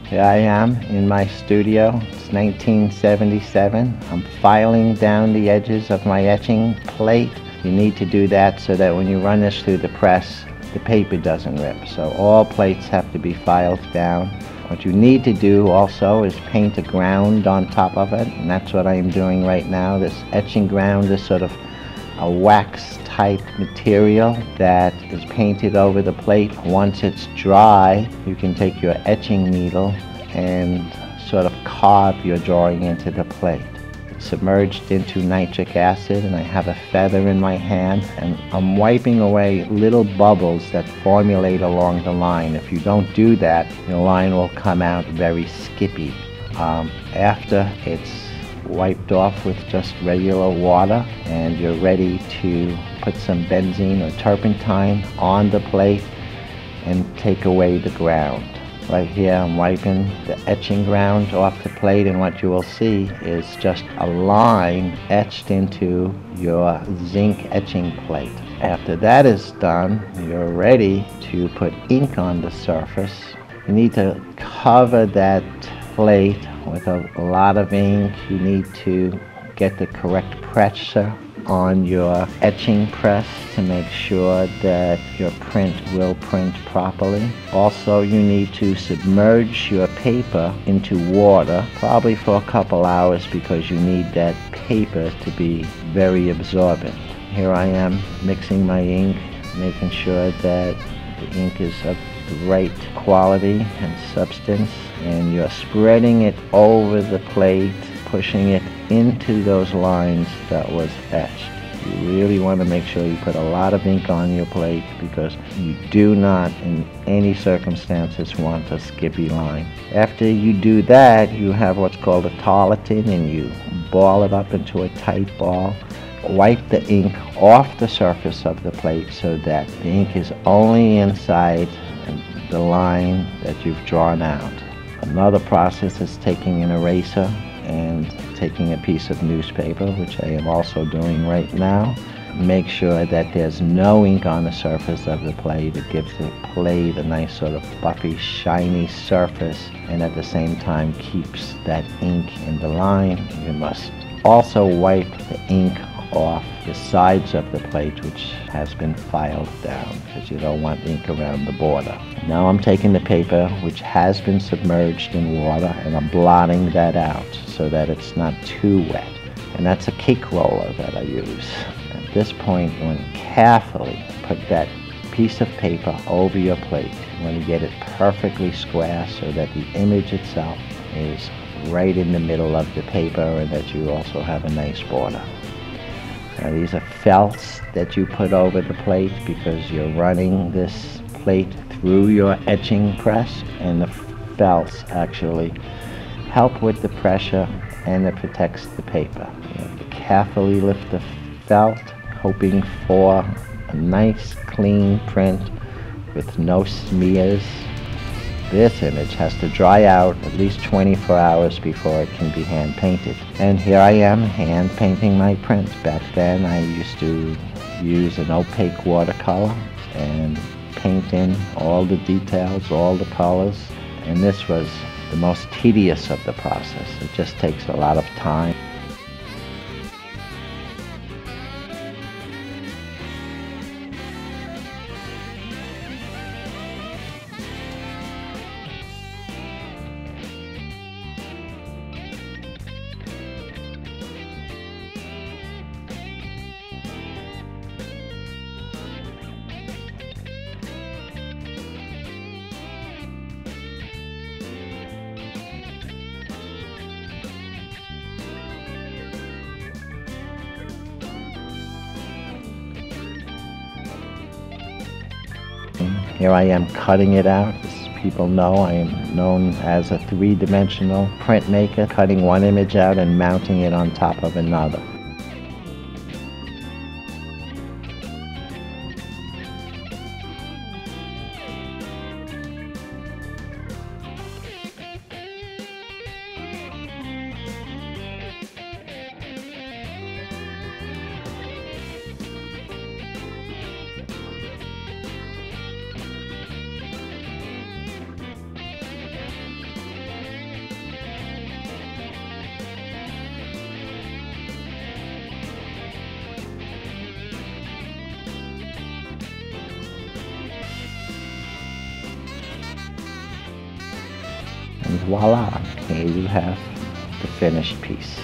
Here I am in my studio. It's 1977. I'm filing down the edges of my etching plate. You need to do that so that when you run this through the press, the paper doesn't rip. So all plates have to be filed down. What you need to do also is paint a ground on top of it, and that's what I am doing right now. This etching ground is sort of a wax type material that is painted over the plate. Once it's dry, you can take your etching needle and sort of carve your drawing into the plate. It's submerged into nitric acid, and I have a feather in my hand, and I'm wiping away little bubbles that formulate along the line. If you don't do that, your line will come out very skippy. After it's wiped off with just regular water and you're ready to put some benzene or turpentine on the plate and take away the ground. Right here I'm wiping the etching ground off the plate, and what you will see is just a line etched into your zinc etching plate. After that is done, you're ready to put ink on the surface. You need to cover that plate with a lot of ink. You need to get the correct pressure on your etching press to make sure that your print will print properly. Also, you need to submerge your paper into water, probably for a couple hours, because you need that paper to be very absorbent. Here I am mixing my ink, making sure that the ink is of the right quality and substance, and you're spreading it over the plate, pushing it into those lines that was etched. You really want to make sure you put a lot of ink on your plate, because you do not in any circumstances want a skippy line. After you do that, you have what's called a tarlatan, and you ball it up into a tight ball. Wipe the ink off the surface of the plate so that the ink is only inside the line that you've drawn out. Another process is taking an eraser and taking a piece of newspaper, which I am also doing right now. Make sure that there's no ink on the surface of the plate. It gives the plate a nice sort of buffy, shiny surface, and at the same time keeps that ink in the line. You must also wipe the ink off the sides of the plate, which has been filed down, because you don't want ink around the border. Now I'm taking the paper, which has been submerged in water, and I'm blotting that out so that it's not too wet. And that's a cake roller that I use. At this point, you want to carefully put that piece of paper over your plate. You want to get it perfectly square so that the image itself is right in the middle of the paper, and that you also have a nice border. Now, these are felts that you put over the plate because you're running this plate through your etching press, and the felts actually help with the pressure, and it protects the paper. You have to carefully lift the felt, hoping for a nice clean print with no smears. This image has to dry out at least 24 hours before it can be hand painted. And here I am hand painting my print. Back then I used to use an opaque watercolor and paint in all the details, all the colors. And this was the most tedious of the process. It just takes a lot of time. Here I am cutting it out. As people know, I am known as a three-dimensional printmaker, cutting one image out and mounting it on top of another. voila, here you have the finished piece.